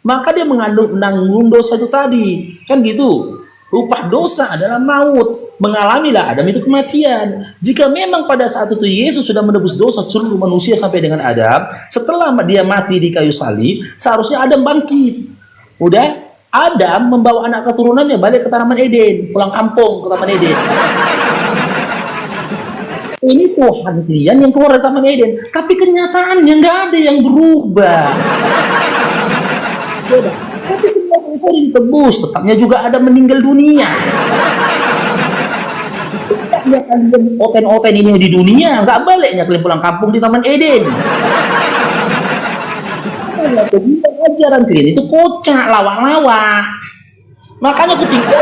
maka dia menanggung dosa itu tadi. Kan gitu. Upah dosa adalah maut. Mengalamilah Adam itu kematian. Jika memang pada saat itu Yesus sudah menebus dosa seluruh manusia sampai dengan Adam, setelah dia mati di kayu salib, seharusnya Adam bangkit. Udah, Adam membawa anak keturunannya balik ke Taman Eden, pulang kampung ke Taman Eden. Ini Tuhan kalian yang keluar dari Taman Eden, tapi kenyataannya nggak ada yang berubah. Tapi semua manusia ditebus, tetapnya juga ada meninggal dunia. Tetapnya kalian oten-oten ini di dunia, nggak baliknya kalian pulang kampung di Taman Eden. Ajaran kalian itu kocak, lawak-lawak. Makanya aku tinggal.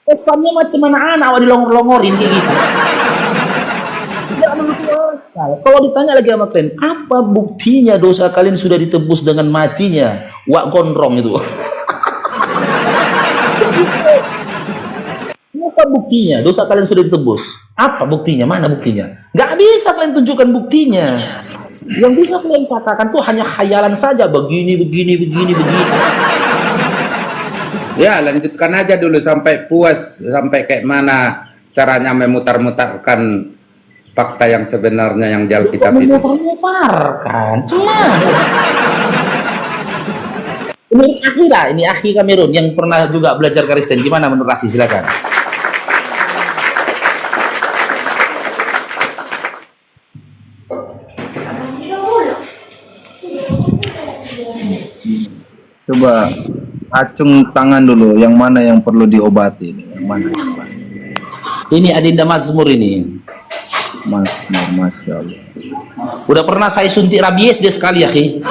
Pesannya macam mana anak awak dilongor-longorin kayak gitu. Tidak masuk akal. Kalau ditanya lagi sama kalian, apa buktinya dosa kalian sudah ditebus dengan matinya Wak Gondrong itu? Apa buktinya dosa kalian sudah ditebus? Apa buktinya? Mana buktinya? Gak bisa kalian tunjukkan buktinya. Yang bisa kalian katakan tuh hanya khayalan saja, begini. Ya, lanjutkan aja dulu sampai puas, sampai kayak mana caranya memutar-mutarkan fakta yang sebenarnya yang di Alkitab itu. Memutar-mutarkan, cuma ini Akhi Kamerun yang pernah juga belajar Kristen. Gimana menurut Akhi? Silakan. Coba acung tangan dulu, yang mana yang perlu diobati, yang mana? Ini Adinda Mazmur ini. Masya Allah. Udah pernah saya suntik rabies dia sekali, Akhi.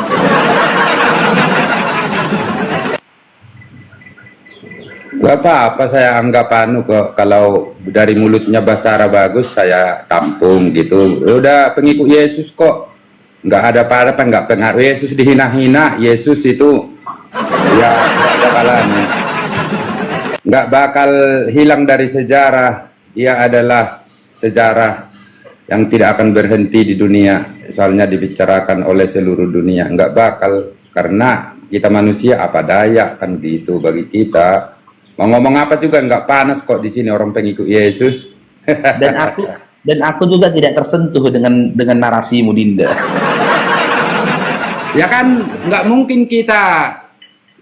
Gak apa-apa, saya anggap kok, kalau dari mulutnya bahasa bagus saya tampung gitu. Udah pengikut Yesus kok, nggak ada apa-apa, nggak pengaruh. Yesus dihina-hina, Yesus itu ya nggak bakal hilang dari sejarah. Ia adalah sejarah yang tidak akan berhenti di dunia, soalnya dibicarakan oleh seluruh dunia. Nggak bakal, karena kita manusia apa daya kan gitu. Bagi kita mau ngomong apa juga nggak panas kok di sini orang pengikut Yesus. Dan aku juga tidak tersentuh dengan narasimu, Dinda. Ya kan nggak mungkin kita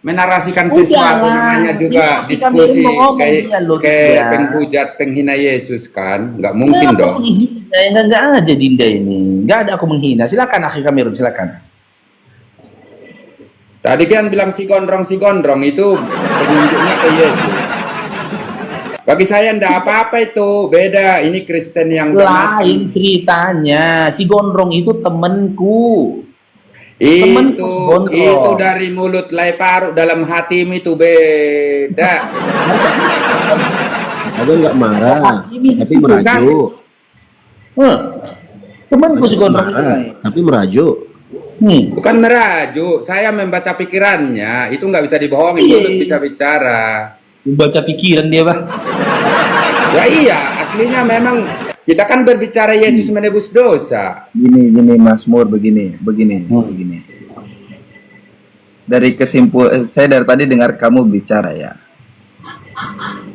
menarasikan sesuatu, namanya juga diskusi kayak penghujat, penghina Yesus kan, nggak mungkin dong. Nggak aja Dinda ini, nggak ada aku menghina. Silakan Akhi Kamerun, silakan. Tadi kan bilang si gondrong itu penunjuknya ke Yesus. Bagi saya ndak apa-apa itu, beda. Ini Kristen yang lain ceritanya. Si Gondrong itu temanku. Itu dari mulut lai paru, dalam hatimu itu beda. Aku nggak marah, tapi merajuk. Temanku si Gondrong tapi merajuk. Bukan merajuk, saya membaca pikirannya. Itu nggak bisa dibohongi, mulut bisa bicara. Membaca pikiran dia, Bang. Ya iya, aslinya memang kita kan berbicara Yesus menebus dosa. Gini Mazmur, begini. Dari saya dari tadi dengar kamu bicara ya.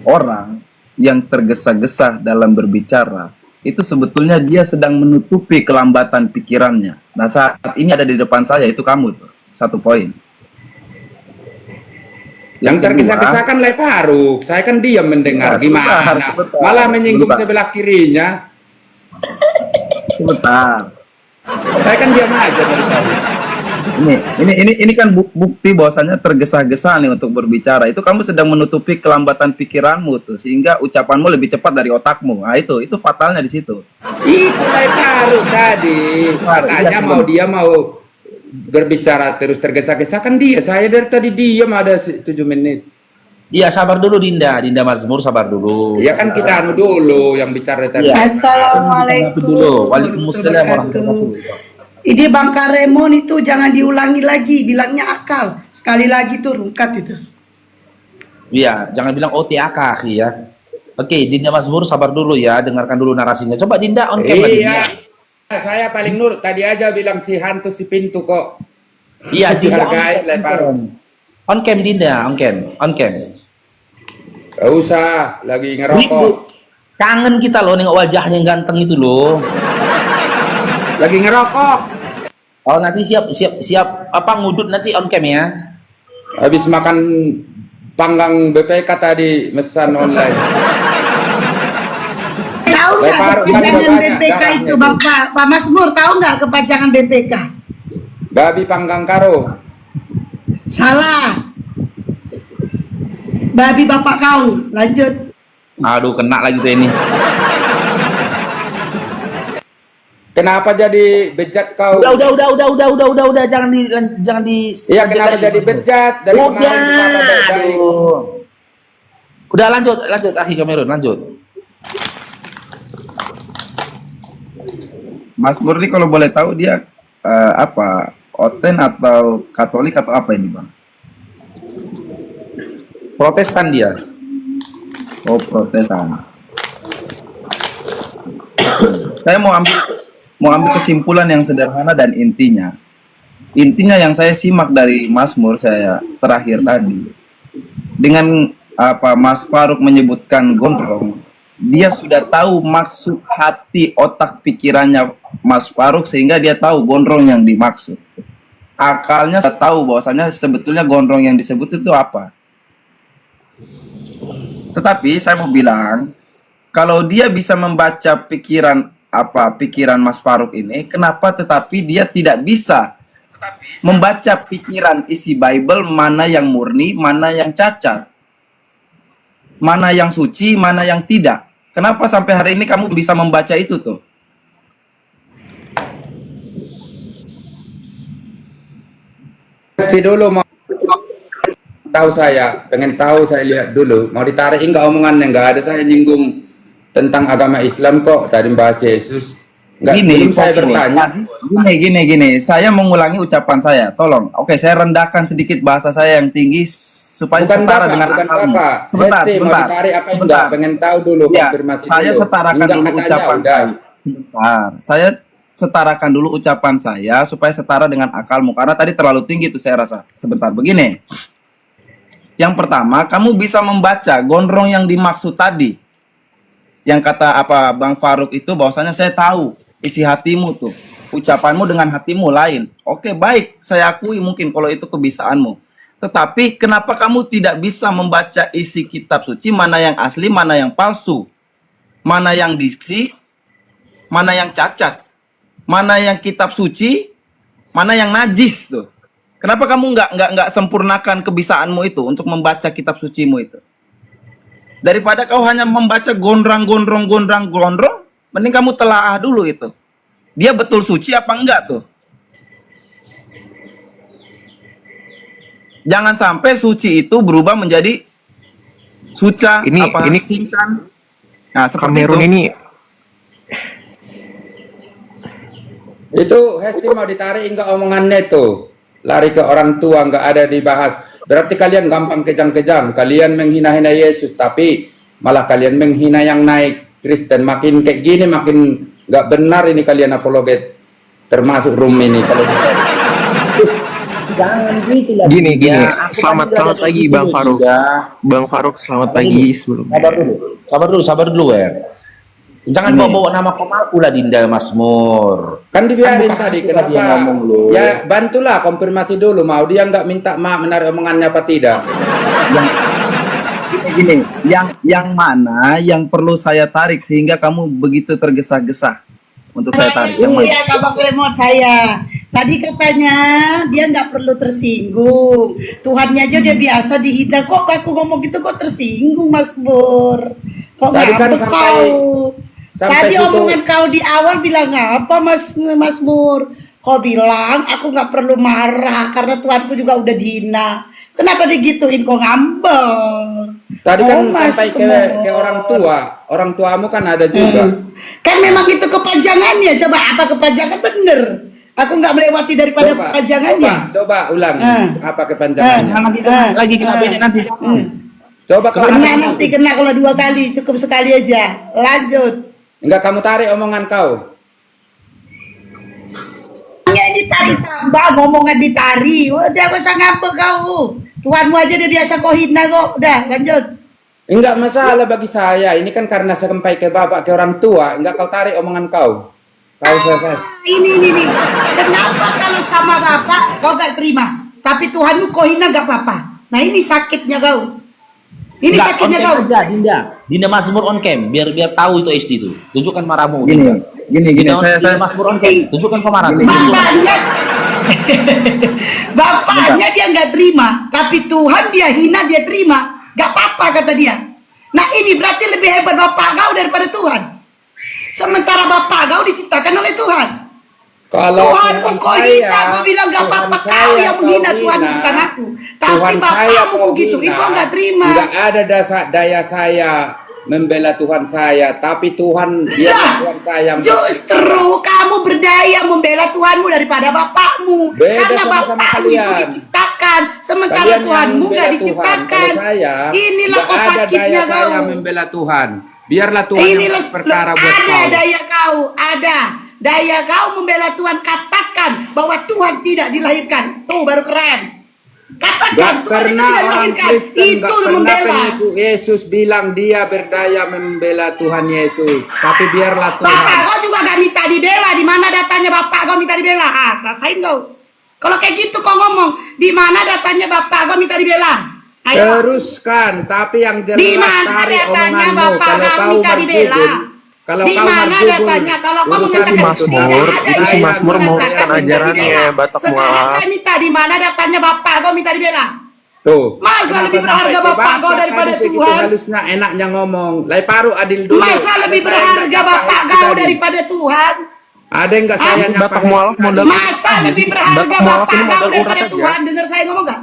Orang yang tergesa-gesa dalam berbicara itu sebetulnya dia sedang menutupi kelambatan pikirannya. Nah, saat ini ada di depan saya, itu kamu tuh. Satu poin. Yang tergesa-gesa kan lai paru. Saya kan diam mendengar. Gimana? Malah menyinggung sebelah kirinya. Sebentar. Saya kan diam aja dari tadi. Ini kan bukti bahwasanya tergesa-gesa nih untuk berbicara. Itu kamu sedang menutupi kelambatan pikiranmu tuh, sehingga ucapanmu lebih cepat dari otakmu. Nah, itu fatalnya di situ. Itu lai paru tadi. Katanya mau berbicara terus tergesa-gesa kan dia. Saya dari tadi diam ada 7 menit. Iya, sabar dulu Dinda Mazmur, sabar dulu. Ya kan kita dulu yang bicara tadi. Ya. Assalamualaikum. Waalaikumsalam warahmatullahi wabarakatuh. Ini Bang Karemon itu jangan diulangi lagi, bilangnya akal. Sekali lagi tuh rungkat itu. Iya, jangan bilang OTAK, Akhi ya. Oke, Dinda Mazmur sabar dulu ya, dengarkan dulu narasinya. Coba Dinda on camera. Iya. Saya paling nurut, tadi aja bilang si hantu si pintu kok. Iya, Dinda Dihargai oleh Faruk. on cam Dinda, on cam, on cam. Gak usah, lagi Rindu. ngerokok. Kangen kita loh nengok wajahnya yang ganteng itu loh. Lagi ngerokok. Oh nanti siap apa ngudut nanti on cam ya. Habis makan panggang BPK tadi, mesan online. Tahu nggak Faruk kan kepanjangan udah banyak BPK darahnya itu itu. Bang Pak Masmur, tahu nggak kepanjangan BPK? Babi panggang karo. Salah. Babi bapak kau. Lanjut. Aduh kena lagi tuh ini. Kenapa jadi bejat kau? Udah, jangan di. Iya, kenapa jadi bejat? Dari kemarin kenapa baik-baik? Aduh. Udah lanjut, Akhi Kamerun, lanjut. Mas Murni kalau boleh tahu dia apa? Oten atau Katolik atau apa ini, Bang? Protestan dia. Oh, Protestan. Saya mau ambil kesimpulan yang sederhana dan intinya. Intinya yang saya simak dari Mazmur saya terakhir tadi. Dengan apa Mas Faruk menyebutkan gondrong, dia sudah tahu maksud hati otak pikirannya Mas Faruk sehingga dia tahu gondrong yang dimaksud. Akalnya sudah tahu bahwasanya sebetulnya gondrong yang disebut itu apa. Tetapi saya mau bilang, kalau dia bisa membaca pikiran Mas Faruk ini, kenapa tetapi dia tidak bisa membaca pikiran isi Bible, mana yang murni, mana yang cacat, mana yang suci, mana yang tidak. Kenapa sampai hari ini kamu bisa membaca itu tuh? Pasti dulu mau tahu pengen tahu saya lihat dulu. Mau ditarik enggak omongannya? Enggak ada saya nyinggung tentang agama Islam kok. Tadi bahas Yesus. Enggak, belum saya bertanya. Gini. Saya mengulangi ucapan saya. Tolong. Oke, saya rendahkan sedikit bahasa saya yang tinggi supaya Bukan setara Bapak, dengan bukan akalmu. Bapak. Sebentar, Hesti, mau ditarik apa enggak? Pengen tahu dulu, Ya, konfirmasi saya dulu. setarakan Enggak, dulu katanya ucapan udah. saya. Sebentar. Saya setarakan dulu ucapan saya supaya setara dengan akalmu karena tadi terlalu tinggi itu saya rasa. Sebentar, begini. Yang pertama, kamu bisa membaca gondrong yang dimaksud tadi. Yang kata apa Bang Faruk itu bahwasanya saya tahu isi hatimu tuh. Ucapanmu dengan hatimu lain. Oke, baik, saya akui mungkin kalau itu kebisaanmu. Tetapi kenapa kamu tidak bisa membaca isi kitab suci, mana yang asli, mana yang palsu? Mana yang diksi, mana yang cacat? Mana yang kitab suci, mana yang najis tuh? Kenapa kamu nggak sempurnakan kebisaanmu itu untuk membaca kitab sucimu itu? Daripada kau hanya membaca gondrong, mending kamu telaah dulu itu. Dia betul suci apa enggak tuh? Jangan sampai suci itu berubah menjadi suca, Ini sincan. Nah, seperti Kamerun itu. ini Itu Hesti mau ditarik enggak omongannya tuh? Lari ke orang tua, enggak ada dibahas. Berarti kalian gampang kejam-kejam. Kalian menghina-hina Yesus, tapi malah kalian menghina yang naik Kristen. Makin kayak gini, makin enggak benar ini kalian apologet. Termasuk Rum ini. Kalau Jangan gitu lah. gini. Dinda. Aku Selamat tadi udah pagi ada Bang dulu, Faruk. Dinda. Bang Faruk selamat pagi sebelumnya. Sabar dulu ya. Jangan bawa-bawa nama komaku lah Dinda Mazmur. kan dibiarin Kan bukan tadi, aku tadi yang kenapa? ngomong lu. Ya bantulah konfirmasi dulu. Mau dia nggak minta maaf menarik omongannya apa tidak? Gini, yang mana yang perlu saya tarik sehingga kamu begitu tergesa-gesa untuk saya tarik? Yang mana? Iya, Kabak Remote saya. Tadi katanya dia nggak perlu tersinggung. Tuhannya aja dia biasa dihina. Kok aku ngomong gitu kok tersinggung, Mas Bur? Kok Tadi kan ngambek sampai- kau? sampai Tadi situ. omongan kau di awal bilang apa, Mas Bur? Kau bilang aku nggak perlu marah karena Tuhanku juga udah dihina. Kenapa digituin kok ngambek? Tadi kan Oh, Mas sampai ke Bur. orang tua. Orang tuamu kan ada juga. Kan memang itu kepanjangannya. Coba apa kepanjangan bener? Aku nggak melewati daripada kepanjangannya. coba ulang. Apa Jangan kepanjangannya? nanti lagi kena beda nanti. Coba kalau Kena nanti kena kalau 2 kali, cukup sekali aja. Lanjut. enggak kamu tarik omongan kau. Ini ditarik tambah, ngomongan ditari. Udah gak usah ngapa kau. Tuhanmu aja dia biasa kau hina kok. Udah, lanjut. Enggak masalah bagi saya. Ini kan karena sampai ke bapak, ke orang tua. Enggak kau tarik omongan kau. Kau selesai. Ini. Kenapa kalau sama bapak kau gak terima? Tapi Tuhanmu kau hina gak apa-apa. Nah ini sakitnya kau. Ini Nggak, sakitnya on kau. cam aja, Dinda Mazmur on cam, biar tahu itu SD itu. Tunjukkan marahmu. Gini, Dinda saya Mazmur on cam, tunjukkan kau marah. Bapaknya dia nggak terima, tapi Tuhan dia hina dia terima, nggak apa-apa kata dia. Nah ini berarti lebih hebat bapak kau daripada Tuhan. Sementara bapak kau diciptakan oleh Tuhan. Kalau Tuhanmu kau hina, kau bilang nggak apa-apa kau yang menghina Tuhan bukan aku. Tapi bapakmu begitu, itu nggak terima. Enggak ada daya saya membela Tuhan saya, tapi Tuhan dia Tuhan saya. Justru kamu berdaya membela Tuhanmu daripada bapakmu. Beda Karena sama-sama bapakmu itu kalian. diciptakan, sementara Kalian yang Tuhanmu membela nggak Tuhan. diciptakan. Kalau saya, Inilah nggak kau ada sakitnya daya kau. saya membela Tuhan. Biarlah Tuhan yang Inilah berperkara buat ada kau. daya kau, ada daya kau membela Tuhan. Katakan bahwa Tuhan tidak dilahirkan. Tuh baru keren. Katakan Gak Tuhan itu pernah tidak orang dilahirkan. Kristen Itu gak pernah membela. pengikut Yesus bilang dia berdaya membela Tuhan Yesus. Tapi biarlah Bapak Tuhan. kau juga gak minta dibela. Di mana datanya bapak kau minta dibela? Ah, rasain kau. Kalau kayak gitu kau ngomong, di mana datanya bapak kau minta dibela? Ayo. Teruskan, tapi yang jelas Di mana tarik datanya omonganmu. bapak Kalau kau kau minta dibela? kalau Di kau mana marjubun, datanya? Kalau kau urusan mengatakan itu Mazmur, tidak ada itu si yang Mazmur mengatakan meluruskan minta ajarannya, dibela. Batak Sekarang mualaf. saya minta di mana datanya bapak kau minta dibela? Tuh. Masa Kenapa lebih berharga sampai ke bapak kau daripada tadi segitu Tuhan? halusnya enaknya ngomong. Lai paru adil dulu. Masa Ada lebih saya berharga enggak bapak nyapa kau tadi. daripada Tuhan? Ada enggak saya nyapa Bapak mualaf modal Masa lebih berharga Bapak mualaf bapak ini kau modal daripada urat aja. Tuhan? Dengar saya ngomong gak?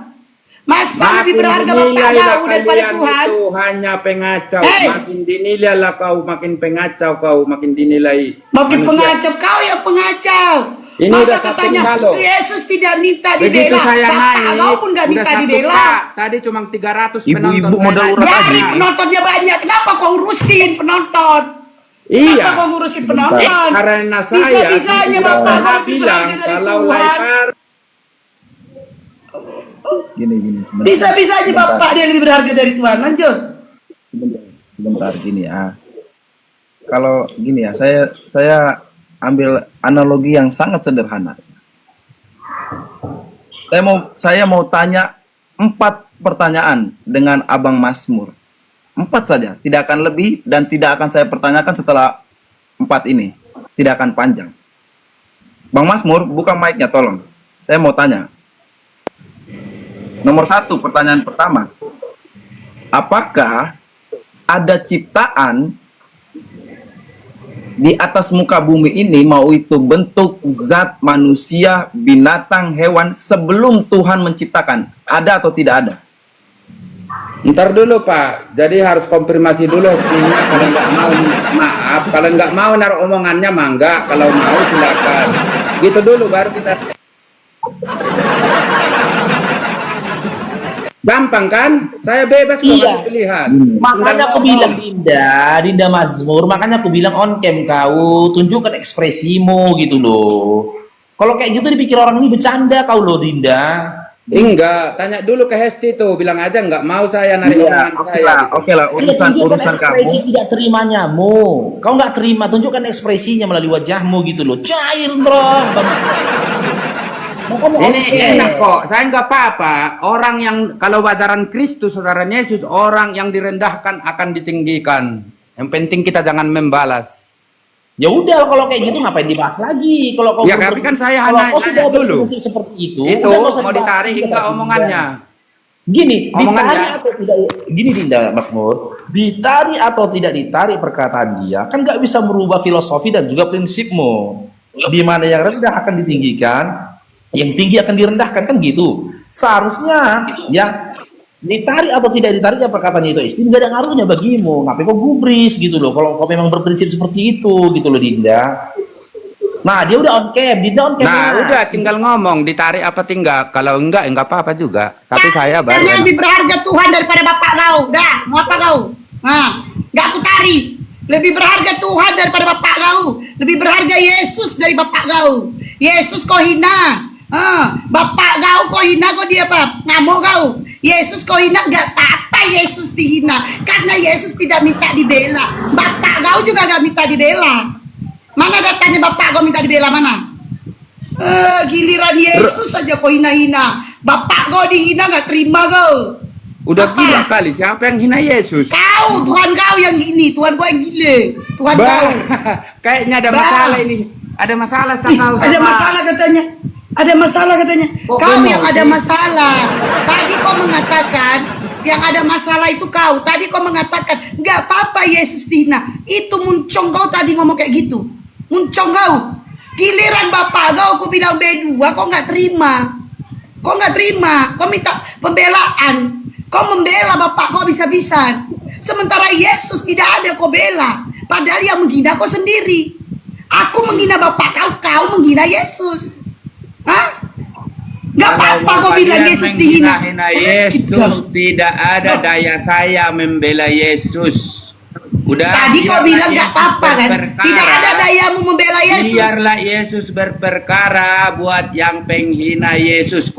Masa Makin lebih berharga bapak dinilailah kau daripada kalian Tuhan? itu hanya pengacau. Hei! Makin dinilailah kau, makin pengacau kau, makin dinilai. Makin manusia. pengacau, kau yang pengacau. Ini Masa udah satu katanya kalo. Yesus tidak minta Begitu dibela, saya bapak naik, kau pun gak udah minta satu dibela. Pak. Tadi cuma 300 Ibu-ibu penonton. modal Saya naik urat Jadi naik. penontonnya banyak, kenapa kau urusin penonton? Iya. Kenapa kau ngurusin penonton? Karena saya Bisa-bisanya sudah bapak pernah kau lebih bilang berharga dari kalau Tuhan. Laipar Gini, sebentar. Bisa-bisanya Sebentar. bapak dia lebih berharga dari Tuhan. Lanjut. Sebentar gini ya. Kalau gini ya, saya ambil analogi yang sangat sederhana. Saya mau tanya 4 pertanyaan dengan Abang Mazmur. 4 saja, tidak akan lebih dan tidak akan saya pertanyakan setelah 4 ini. Tidak akan panjang. Bang Mazmur, buka mic-nya tolong. Saya mau tanya. Nomor 1, pertanyaan pertama. Apakah ada ciptaan di atas muka bumi ini, mau itu bentuk zat manusia, binatang, hewan, sebelum Tuhan menciptakan? Ada atau tidak ada? Ntar dulu Pak, jadi harus konfirmasi dulu istrinya. Kalau nggak mau minta maaf, kalau nggak mau naruh omongannya mangga, kalau mau silakan. Gitu dulu baru kita. Gampang kan? Saya bebas kok Iya. kasih pilihan. Makanya aku Tinggal bilang ngomong. Dinda Mazmur, makanya aku bilang on cam kau, tunjukkan ekspresimu gitu loh. Kalau kayak gitu dipikir orang ini bercanda kau loh Dinda. Enggak, tanya dulu ke Hesti tuh, bilang aja nggak mau saya narik omongan Oke saya. lah, gitu. oke lah, Iya, tunjukkan urusan ekspresi kamu. tidak terimanya,mu. Kau nggak terima, tunjukkan ekspresinya melalui wajahmu gitu loh. Cair dong. Makanya Ini oke. enak kok, saya nggak apa-apa. Orang yang kalau ajaran Kristus, saudara Yesus, orang yang direndahkan akan ditinggikan. Yang penting kita jangan membalas. Ya udah kalau kayak gitu ngapain dibahas lagi? Kalau kau Ya, tapi kan saya kalau nanya kau sudah dulu. berprinsip seperti itu Itu udah nggak usah mau dibahas ditarik lagi, enggak Dinda. omongannya? Gini, Omongannya. ditarik atau tidak? Gini Dinda Mazmur, ditarik atau tidak ditarik perkataan dia kan nggak bisa merubah filosofi dan juga prinsipmu. Di mana yang rendah akan ditinggikan, yang tinggi akan direndahkan kan gitu. Seharusnya yang ditarik atau tidak ditariknya perkataannya itu istri nggak ada ngaruhnya bagimu. Ngapain kau gubris gitu loh? Kalau kau memang berprinsip seperti itu gitu loh Dinda. Nah dia udah on cam, Dinda on cam. Nah, udah tinggal ngomong ditarik apa tinggal. Kalau enggak apa-apa juga. Tapi saya Karena baru. lebih berharga Tuhan daripada bapak kau. Dah, mau apa kau? Nah, gak aku tarik. Lebih berharga Tuhan daripada bapak kau. Lebih berharga Yesus dari bapak kau. Yesus kau hina. Bapak kau hina kau dia apa? Ngamuk kau. Yesus kau hina, nggak apa-apa Yesus dihina. Karena Yesus tidak minta dibela. Bapak kau juga nggak minta dibela. Mana datanya bapak kau minta dibela mana? Giliran Yesus saja kau hina-hina. Bapak kau dihina nggak terima kau. Udah gila kali, siapa yang hina Yesus? Kau, Tuhan kau yang gini, Tuhan kau yang gile. Tuhan kau. Kayaknya ada Bah. masalah ini. Ada masalah sama kau. Ada masalah katanya. Ada masalah katanya. Kok Kau emosi? yang ada masalah. Tadi kau mengatakan yang ada masalah itu kau. Tadi kau mengatakan nggak apa-apa Yesus dihina. Itu muncung kau tadi ngomong kayak gitu. Muncung kau. Giliran bapak kau bilang B2, kau nggak terima. Kau nggak terima. Kau minta pembelaan. Kau membela bapak kau bisa-bisan. Sementara Yesus tidak ada kau bela. Padahal yang menghina kau sendiri. Aku menghina bapak kau, kau menghina Yesus. Hah? Gak apa-apa kau bilang Yesus dihina. Hina Yesus, tidak ada daya saya membela Yesus. Udah. Tadi kau biarlah bilang gak Yesus apa-apa kan? berperkara. Tidak ada dayamu membela Yesus. Biarlah Yesus berperkara buat yang penghina Yesus.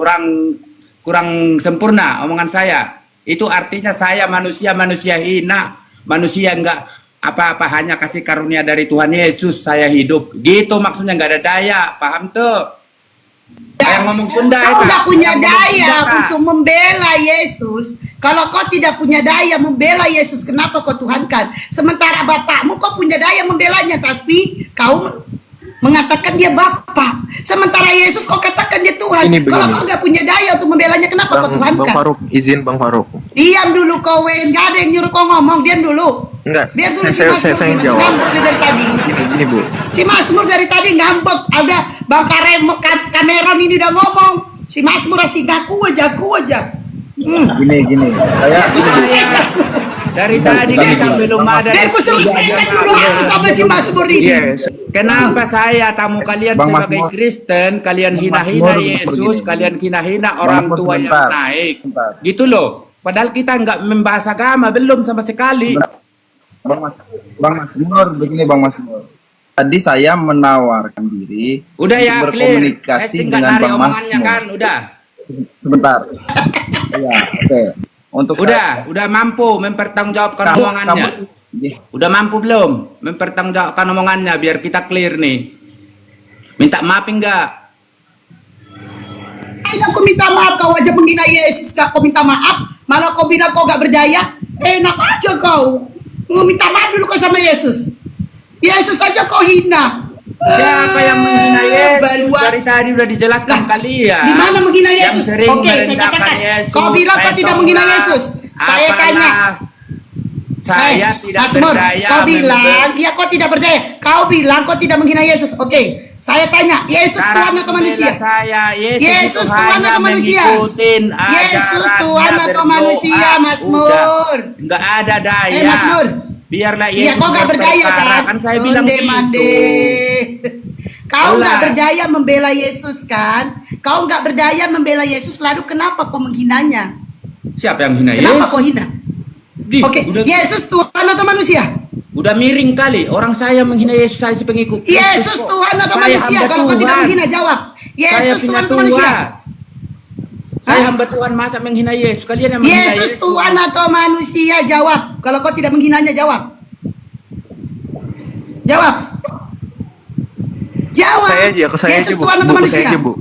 Kurang sempurna omongan saya. Itu artinya saya manusia hina, manusia enggak apa-apa, hanya kasih karunia dari Tuhan Yesus saya hidup. Gitu maksudnya, enggak ada daya, paham tuh? Yang ngomong Sunda Kau itu. nggak punya Yang ngomong daya Sunda, Kak. untuk membela Yesus. Kalau kau tidak punya daya membela Yesus, kenapa kau tuhankan? Sementara bapakmu kau punya daya membelanya, tapi kau mengatakan dia Bapa. Sementara Yesus kau katakan dia Tuhan. Ini Kalau begini. kau nggak punya daya untuk membelanya, kenapa kau Bang tuhankan? Faruk, izin Bang Faruk. Diam dulu kau, Wen. Gak ada yang nyuruh kau ngomong. Diam dulu. Enggak, Biar dulu si saya Mazmur yang masih jawab. ngambek dia dari tadi. Gini Bu. Si Mazmur dari tadi ngambek. Ada Bang Cameron ini udah ngomong. Si Mazmur masih ngaku aja. Gini. Saya Aku selesaikan. Dari tadi kita belum ada Biar aku diskusi. selesaikan dulu aku sama si Mazmur ini. Yes. Kenapa saya tamu kalian Bang sebagai Masmur. Kristen, kalian Bang hina-hina Masmur, Yesus, begini. kalian hina-hina orang Masmur, tua yang sebentar. naik. Sebentar. Gitu loh. Padahal kita nggak membahas agama, belum sama sekali. Bang Masmur, begini Bang Masmur. Tadi saya menawarkan diri Udah ya, untuk clear. berkomunikasi Tinggal dengan narik Bang omongannya Masmur. kan, udah. Sebentar. Iya, oke. Untuk Udah mampu mempertanggungjawabkan omongannya. Udah mampu belum mempertanggungjawabkan omongannya biar kita clear nih. Minta maaf enggak? Aku minta maaf kau aja menghina Yesus, gak kau minta maaf. Malah kau bilang kau gak berdaya. Enak aja kau. Minta maaf dulu kau sama Yesus. Yesus aja kau hina. Siapa yang menghina Yesus? Balua. Dari tadi udah dijelaskan kalian. Di mana menghina Yang Yesus? sering Oke, saya merendahkan katakan. Yesus, Kau bilang kau tidak menghina Yesus. Saya apalah, tanya. Saya tidak Mazmur, berdaya. kau bilang, ya kau tidak berdaya. Kau bilang kau tidak menghina Yesus. Oke, saya tanya, Yesus Cara Tuhan atau membela manusia? Saya, Yesus itu Tuhan hanya atau manusia? mengikutin Yesus ajarannya Tuhan atau berdoa. manusia, Mazmur? Udah. Nggak ada daya. Mazmur. Biarlah Iya, Yesus kau gak berdaya berperkara. kan? Saya bilang gitu. Mande. Kau Alah. gak berdaya membela Yesus kan? Kau gak berdaya membela Yesus, lalu kenapa kau menghinanya? Siapa yang hina Kenapa Yesus? kau hina? Di, Oke, udah, Yesus Tuhan atau manusia? udah miring kali. Orang saya menghina Yesus, saya si pengikut. Yesus kok. Tuhan atau Saya manusia? hamba Kalau kau tidak Tuhan. menghina, jawab. Saya Yesus punya Tuhan atau manusia? Saya Hah? hamba Tuhan, masa menghina Yesus? Kalian yang menghina Yesus Tuhan atau manusia? Jawab. Kalau kau tidak menghinanya, jawab. Jawab. Jawab. Saya aja Yesus Bu. Tuhan atau Bu, manusia? saya aja Bu.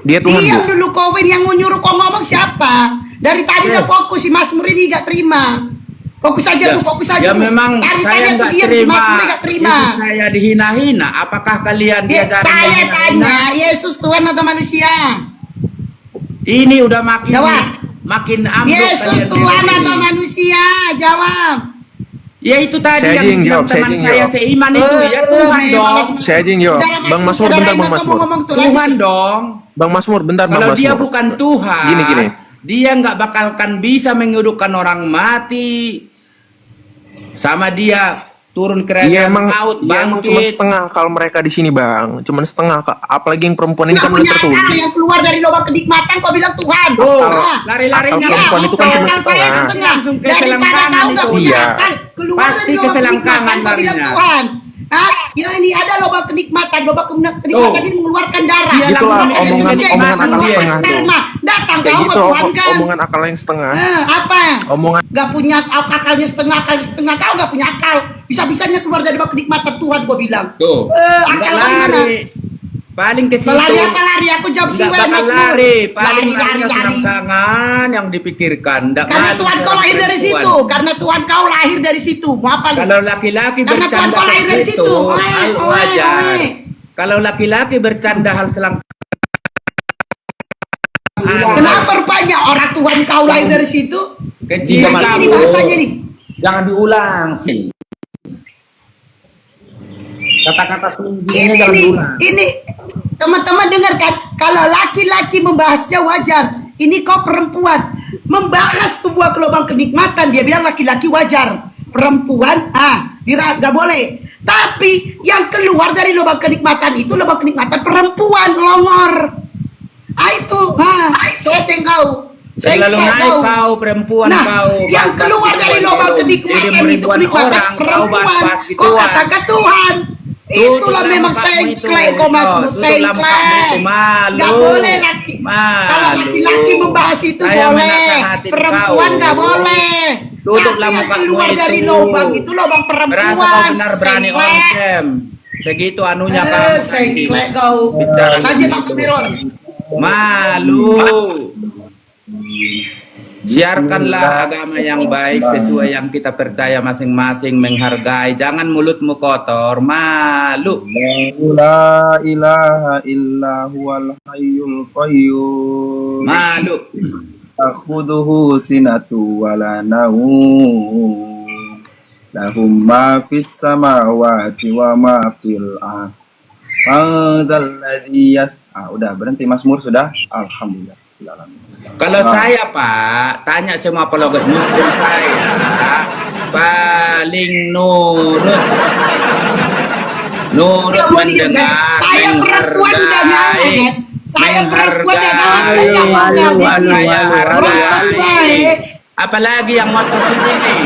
Dia Tuhan Diam Bu. dulu kau, Win, yang nyuruh kau ngomong siapa? Dari tadi udah fokus, si Mazmur ini gak terima. Fokus aja lu, fokus aja Ya lu. memang Dari tadi saya aku nggak diam, si terima. Mazmur gak terima. Yesus saya dihina-hina. Apakah kalian diajarin Saya menghina-hina? tanya, Yesus Tuhan atau manusia? Ini udah makin Jawab. makin ambruk Yesus kalian Tuhan ini. atau manusia? Jawab. Ya itu tadi Saya aja yang yang bilang jawab, saya teman aja yang saya jawab. seiman itu ya Tuhan dong. Saya aja yang jawab. Udah, Bang Masmur, saudara bentar, yang Bang Masmur. ngomong-ngomong tuh Tuhan lagi. dong. Bang Masmur, bentar Bang Kalau dia Masmur. bukan Tuhan, Gini. dia nggak bakalkan bisa menghidupkan orang mati. Sama dia turun Iya kerajaan emang, maut, iya emang cuma bangkit. setengah kalau mereka di sini bang, cuma setengah. Apalagi yang perempuan ini Nggak kan udah punya akal tertulis. yang keluar dari lubang kenikmatan kau bilang Tuhan. Tuh, Ah. lari-larinya akal perempuan itu kan cuma akal saya setengah. setengah. Langsung ke Daripada selangkangan kau nggak itu. punya Iya. akal keluar Pasti dari ke lubang selangkangan kenikmatan kau bilang larinya. Tuhan. Ah, ya ini ada lubang kenikmatan. Lubang kenikmatan ini mengeluarkan darah. Dia Itulah langsung Mengeluarkan omongan kencing, omongan akal mengeluarkan setengah tuh. sperma. Datang Kayak kau gitu ke Tuhan kan. omongan akal yang setengah. Apa? Omongan Gak punya akalnya setengah, kau gak punya akal. Bisa-bisanya keluar dari lubang kenikmatan Tuhan gua bilang. Tuh, Akal enggak mana? lari. Paling ke situ. Lari apa lari? Aku jawab Enggak siwen, bakal Mas Nur. lari, paling Lari. larinya selangkangan yang dipikirkan. Nggak Karena malu Tuhan kau seorang lahir dari perempuan. situ. Karena Tuhan kau lahir dari situ. Mau apa lu? Kalau laki-laki Karena Tuhan bercanda kau lahir dari begitu, situ. hal Oe. wajar. Kalau laki-laki bercanda hal selangkangan, Kenapa rupanya orang Tuhan kau lahir dari situ? kecil Ini kamu. bahasanya nih. Jangan diulang sih. Kata-kata selingkuhnya jangan diulang. Ini teman-teman dengarkan, kalau laki-laki membahasnya wajar, ini kau perempuan membahas sebuah lubang kenikmatan, dia bilang laki-laki wajar, perempuan gak boleh. Tapi yang keluar dari lubang kenikmatan itu lubang kenikmatan perempuan longor. Itu setting kau. Selalu naik kau perempuan kau. Yang bahas-bahas keluar dari gituan lubang dulu. kenikmatan Jadi itu ribuan kenikmatan orang kau perempuan. bahas-bahas Kau gituan. katakan Tuhan. Itulah Tutup memang lampakmu itu. sengklek kau Mas Nur, Tutup lampakmu itu, sengklek. malu. Gak boleh laki. Malu. Kalau laki-laki membahas itu Saya boleh. menasehatin Perempuan kau. gak boleh. Tutuplah Yang mukamu keluar itu. dari lubang itu lubang perempuan. Berasa kau benar berani Sengklek. on cam. Segitu anunya kamu. Sengklek kau. Bicara Lanjut begitu. Pak Miron. Malu. Siarkanlah agama yang baik sesuai yang kita percaya masing-masing, menghargai. Jangan mulutmu kotor, malu. La ilaha illa huwal hayyul qayyum. Malu. Takhuduhu sinatu wala naum. Lahum ma fis samawati wa ma fil ard. Fadzal ladzi udah berhenti Mazmur sudah. Alhamdulillah. Kalau saya Pak, tanya semua apologet muslim saya, paling nurut. Nurut mendengar, Saya perempuan udah nyaman. Saya perempuan udah nyaman. saya Proses hargai. baik. Apalagi yang motor sendiri.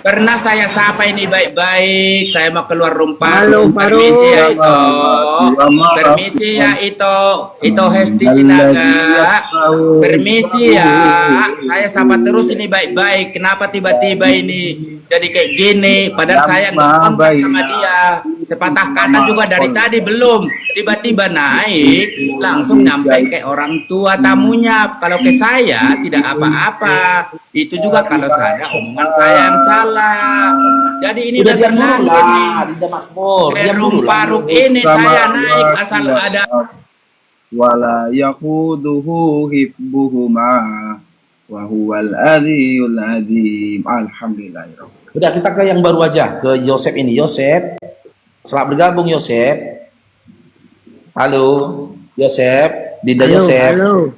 Pernah saya sapa ini baik-baik, saya mau keluar rumput. Permisi ya itu. Permisi ya itu Hesti Sinaga. Permisi ya. Saya sapa terus ini baik-baik. Kenapa tiba-tiba ini jadi kayak gini? Padahal saya nggak kontak sama dia. Sepatah kata juga dari tadi belum. Tiba-tiba naik, langsung nyampe ke orang tua tamunya. Kalau ke saya tidak apa-apa. Itu juga kalau saya omongan saya yang salah. Jadi ini Udah udah diam dulu terlanjur lah, nih. Dinda Mazmur. Diam dulu lah. Paruk ini saya naik asal ada. Wala yaquduhu hibbuhuma wa huwal aliyul azim. Alhamdulillahirabbil. Udah kita ke yang baru aja, ke Yosef ini. Yosef, selamat bergabung Yosef. Halo, Yosef, Dinda Yosef. Halo.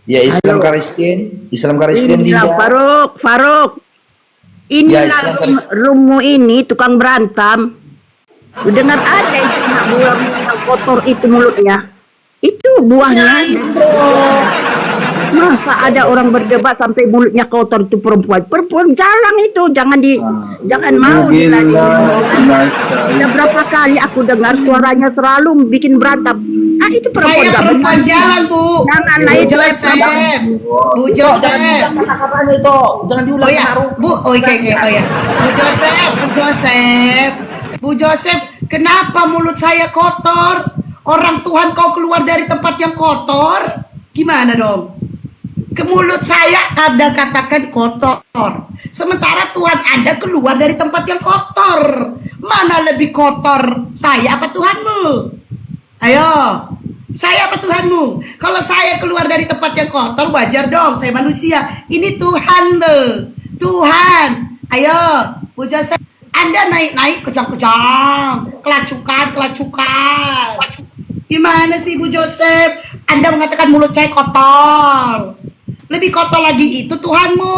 Ya Islam Kristen, Inilah Dinda. Faruk. Ya, Inilah Islam Karis- rummu ini tukang berantem. Lu dengar aja itu nak buang yang kotor itu mulutnya. Itu buahnya. Masa ada orang berdebat sampai mulutnya kotor itu perempuan. Perempuan jalan itu, jangan mau diladeni. Sudah berapa kali aku dengar suaranya selalu bikin berantem. Itu perempuan Saya nggak perempuan benar. jalan Bu. Jangan Bu naik Joseph. Bu Jangan Joseph. diulang kata-katanya itu. Jangan diulang. Oh ya, Faruk. Bu, oke, oh ya. Bu Joseph, kenapa mulut saya kotor? Orang Tuhan kau keluar dari tempat yang kotor? Gimana dong? Ke mulut saya Anda katakan kotor. Sementara Tuhan Anda keluar dari tempat yang kotor. Mana lebih kotor? Saya apa Tuhanmu? Ayo. Saya apa Tuhanmu? Kalau saya keluar dari tempat yang kotor, wajar dong. Saya manusia. Ini Tuhan loh. Tuhan. Ayo. Bu Joseph. Anda naik-naik kejang-kejang. Kelacukan. Gimana sih Bu Joseph? Anda mengatakan mulut saya kotor. Lebih kotor lagi itu Tuhanmu.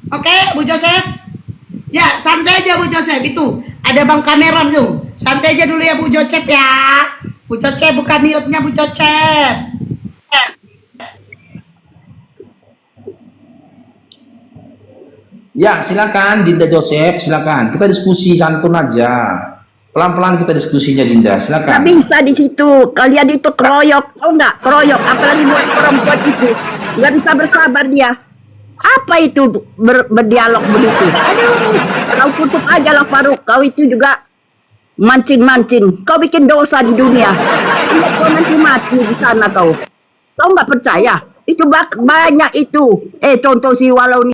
Oke Bu Joseph? Ya, santai aja Bu Joseph itu. Ada Bang Cameron tuh. Santai aja dulu ya Bu Joseph ya. Bu Joseph bukan mute-nya Bu Joseph. Ya, silakan Dinda Joseph, silakan. Kita diskusi santun aja. Pelan-pelan kita diskusinya Dinda, Nggak silakan. bisa di situ. Kalian itu keroyok, tau nggak? Keroyok, apalagi buat perempuan itu. Nggak bisa bersabar dia. Apa itu berdialog begitu? Aduh, kau tutup aja lah Faruk. Kau itu juga mancing-mancing. Kau bikin dosa di dunia. Kau nanti mati di sana kau. Kau nggak percaya? Itu banyak itu. Contoh si Walau